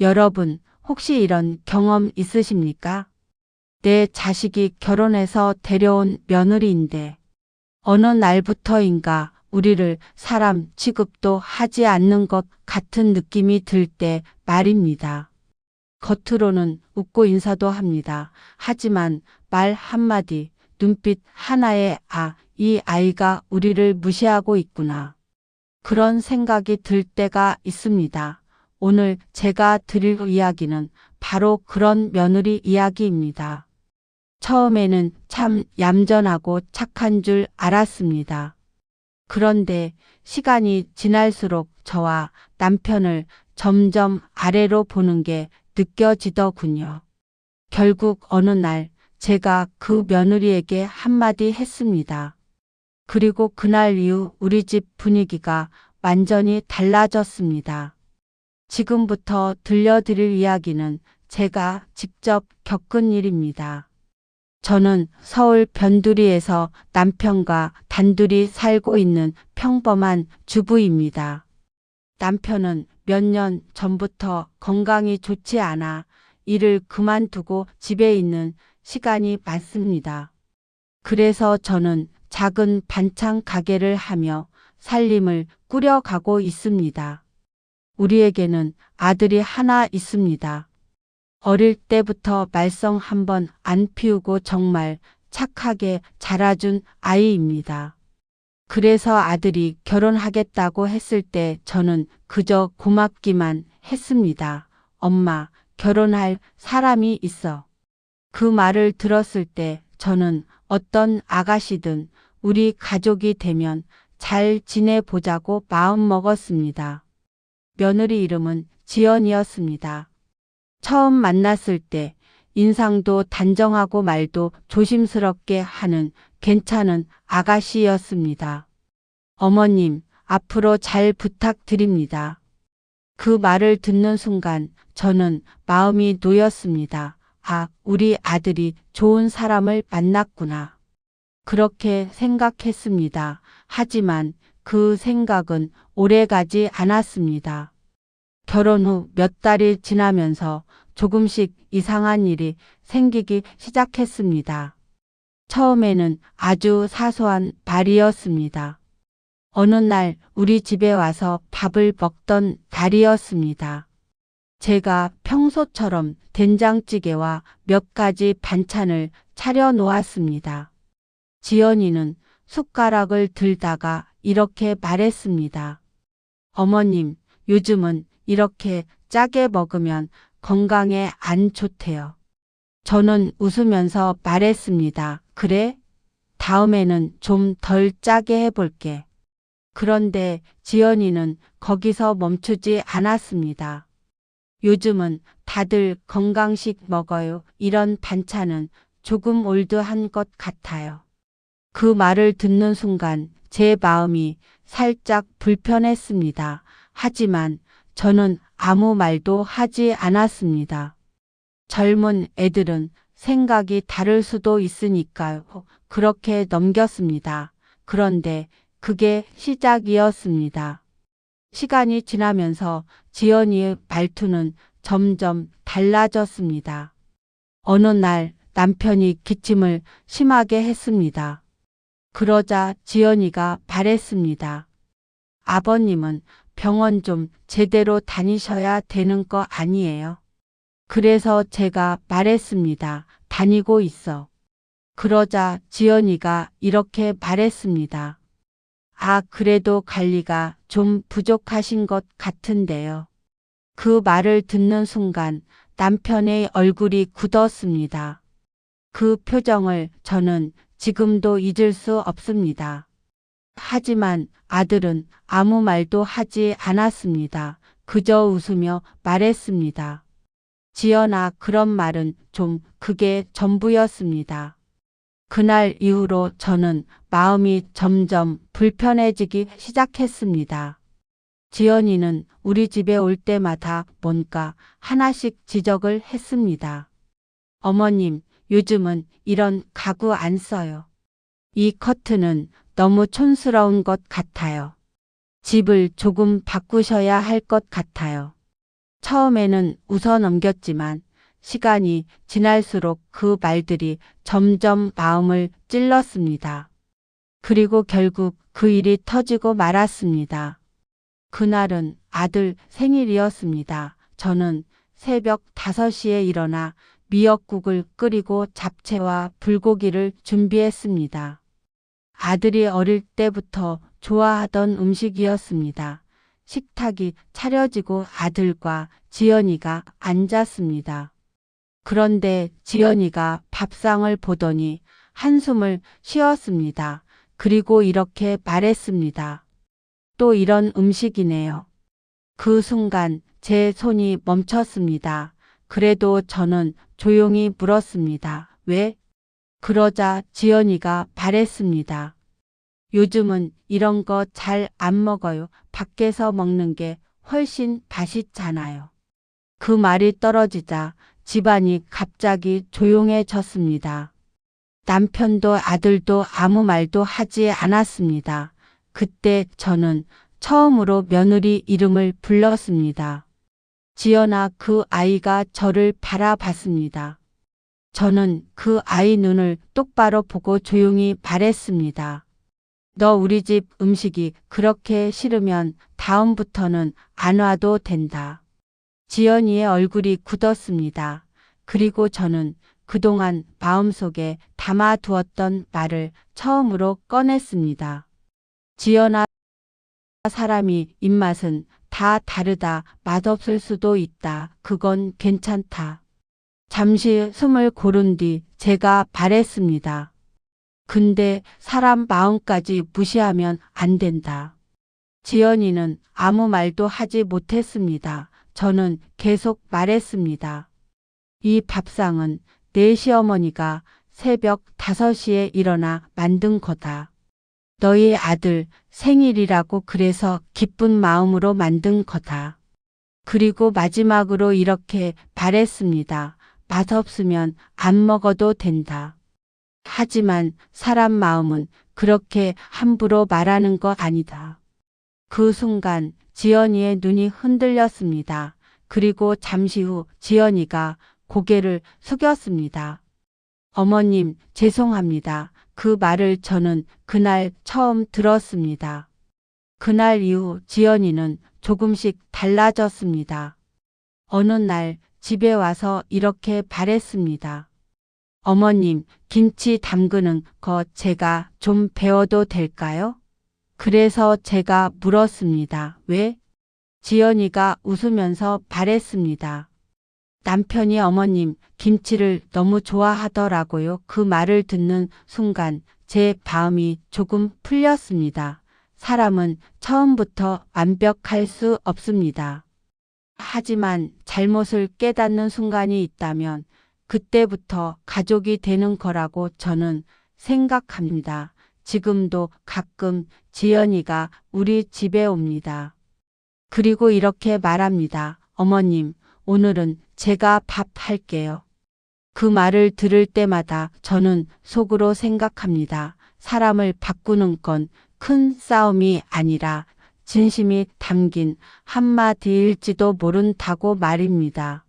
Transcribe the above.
여러분, 혹시 이런 경험 있으십니까? 내 자식이 결혼해서 데려온 며느리인데 어느 날부터인가 우리를 사람 취급도 하지 않는 것 같은 느낌이 들 때 말입니다. 겉으로는 웃고 인사도 합니다. 하지만 말 한마디, 눈빛 하나에 이 아이가 우리를 무시하고 있구나. 그런 생각이 들 때가 있습니다. 오늘 제가 드릴 이야기는 바로 그런 며느리 이야기입니다. 처음에는 참 얌전하고 착한 줄 알았습니다. 그런데 시간이 지날수록 저와 남편을 점점 아래로 보는 게 느껴지더군요. 결국 어느 날 제가 그 며느리에게 한마디 했습니다. 그리고 그날 이후 우리 집 분위기가 완전히 달라졌습니다. 지금부터 들려드릴 이야기는 제가 직접 겪은 일입니다. 저는 서울 변두리에서 남편과 단둘이 살고 있는 평범한 주부입니다. 남편은 몇 년 전부터 건강이 좋지 않아 일을 그만두고 집에 있는 시간이 많습니다. 그래서 저는 작은 반찬 가게를 하며 살림을 꾸려가고 있습니다. 우리에게는 아들이 하나 있습니다. 어릴 때부터 말썽 한번 안 피우고 정말 착하게 자라준 아이입니다. 그래서 아들이 결혼하겠다고 했을 때 저는 그저 고맙기만 했습니다. 엄마, 결혼할 사람이 있어. 그 말을 들었을 때 저는 어떤 아가씨든 우리 가족이 되면 잘 지내보자고 마음 먹었습니다. 며느리 이름은 지연이었습니다. 처음 만났을 때 인상도 단정하고 말도 조심스럽게 하는 괜찮은 아가씨였습니다. 어머님, 앞으로 잘 부탁드립니다. 그 말을 듣는 순간 저는 마음이 놓였습니다. 우리 아들이 좋은 사람을 만났구나. 그렇게 생각했습니다. 하지만 그 생각은 오래가지 않았습니다. 결혼 후 몇 달이 지나면서 조금씩 이상한 일이 생기기 시작했습니다. 처음에는 아주 사소한 말이었습니다. 어느 날 우리 집에 와서 밥을 먹던 날이었습니다. 제가 평소처럼 된장찌개와 몇 가지 반찬을 차려 놓았습니다. 지연이는 숟가락을 들다가 이렇게 말했습니다. 어머님, 요즘은 이렇게 짜게 먹으면 건강에 안 좋대요. 저는 웃으면서 말했습니다. 그래? 다음에는 좀 덜 짜게 해볼게. 그런데 지연이는 거기서 멈추지 않았습니다. 요즘은 다들 건강식 먹어요. 이런 반찬은 조금 올드한 것 같아요. 그 말을 듣는 순간 제 마음이 살짝 불편했습니다. 하지만 저는 아무 말도 하지 않았습니다. 젊은 애들은 생각이 다를 수도 있으니까요. 그렇게 넘겼습니다. 그런데 그게 시작이었습니다. 시간이 지나면서 지연이의 말투는 점점 달라졌습니다. 어느 날 남편이 기침을 심하게 했습니다. 그러자 지연이가 말했습니다. 아버님은 병원 좀 제대로 다니셔야 되는 거 아니에요? 그래서 제가 말했습니다. 다니고 있어. 그러자 지연이가 이렇게 말했습니다. 그래도 관리가 좀 부족하신 것 같은데요. 그 말을 듣는 순간 남편의 얼굴이 굳었습니다. 그 표정을 저는 지금도 잊을 수 없습니다. 하지만 아들은 아무 말도 하지 않았습니다. 그저 웃으며 말했습니다. 지연아, 그런 말은 좀 그게 전부였습니다. 그날 이후로 저는 마음이 점점 불편해지기 시작했습니다. 지연이는 우리 집에 올 때마다 뭔가 하나씩 지적을 했습니다. 어머님, 요즘은 이런 가구 안 써요. 이 커튼은 너무 촌스러운 것 같아요. 집을 조금 바꾸셔야 할 것 같아요. 처음에는 웃어 넘겼지만 시간이 지날수록 그 말들이 점점 마음을 찔렀습니다. 그리고 결국 그 일이 터지고 말았습니다. 그날은 아들 생일이었습니다. 저는 새벽 5시에 일어나 미역국을 끓이고 잡채와 불고기를 준비했습니다. 아들이 어릴 때부터 좋아하던 음식이었습니다. 식탁이 차려지고 아들과 지연이가 앉았습니다. 그런데 지연이가 밥상을 보더니 한숨을 쉬었습니다. 그리고 이렇게 말했습니다. 또 이런 음식이네요. 그 순간 제 손이 멈췄습니다. 그래도 저는 조용히 물었습니다. 왜? 그러자 지연이가 말했습니다. 요즘은 이런 거 잘 안 먹어요. 밖에서 먹는 게 훨씬 맛있잖아요. 그 말이 떨어지자 집안이 갑자기 조용해졌습니다. 남편도 아들도 아무 말도 하지 않았습니다. 그때 저는 처음으로 며느리 이름을 불렀습니다. 지연아, 그 아이가 저를 바라봤습니다. 저는 그 아이 눈을 똑바로 보고 조용히 말했습니다. 너 우리 집 음식이 그렇게 싫으면 다음부터는 안 와도 된다. 지연이의 얼굴이 굳었습니다. 그리고 저는 그동안 마음속에 담아두었던 말을 처음으로 꺼냈습니다. 지연아, 사람이 입맛은 다 다르다. 맛없을 수도 있다. 그건 괜찮다. 잠시 숨을 고른 뒤 제가 말했습니다. 근데 사람 마음까지 무시하면 안 된다. 지연이는 아무 말도 하지 못했습니다. 저는 계속 말했습니다. 이 밥상은 내 시어머니가 새벽 5시에 일어나 만든 거다. 너희 아들 생일이라고 그래서 기쁜 마음으로 만든 거다. 그리고 마지막으로 이렇게 말했습니다. 맛없으면 안 먹어도 된다. 하지만 사람 마음은 그렇게 함부로 말하는 거 아니다. 그 순간 지연이의 눈이 흔들렸습니다. 그리고 잠시 후 지연이가 고개를 숙였습니다. 어머님, 죄송합니다. 그 말을 저는 그날 처음 들었습니다. 그날 이후 지연이는 조금씩 달라졌습니다. 어느 날 집에 와서 이렇게 말했습니다. 어머님, 김치 담그는 거 제가 좀 배워도 될까요? 그래서 제가 물었습니다. 왜? 지연이가 웃으면서 말했습니다. 남편이 어머님 김치를 너무 좋아하더라고요. 그 말을 듣는 순간 제 마음이 조금 풀렸습니다. 사람은 처음부터 완벽할 수 없습니다. 하지만 잘못을 깨닫는 순간이 있다면 그때부터 가족이 되는 거라고 저는 생각합니다. 지금도 가끔 지연이가 우리 집에 옵니다. 그리고 이렇게 말합니다. 어머님, 오늘은 제가 밥 할게요. 그 말을 들을 때마다 저는 속으로 생각합니다. 사람을 바꾸는 건 큰 싸움이 아니라 진심이 담긴 한마디일지도 모른다고 말입니다.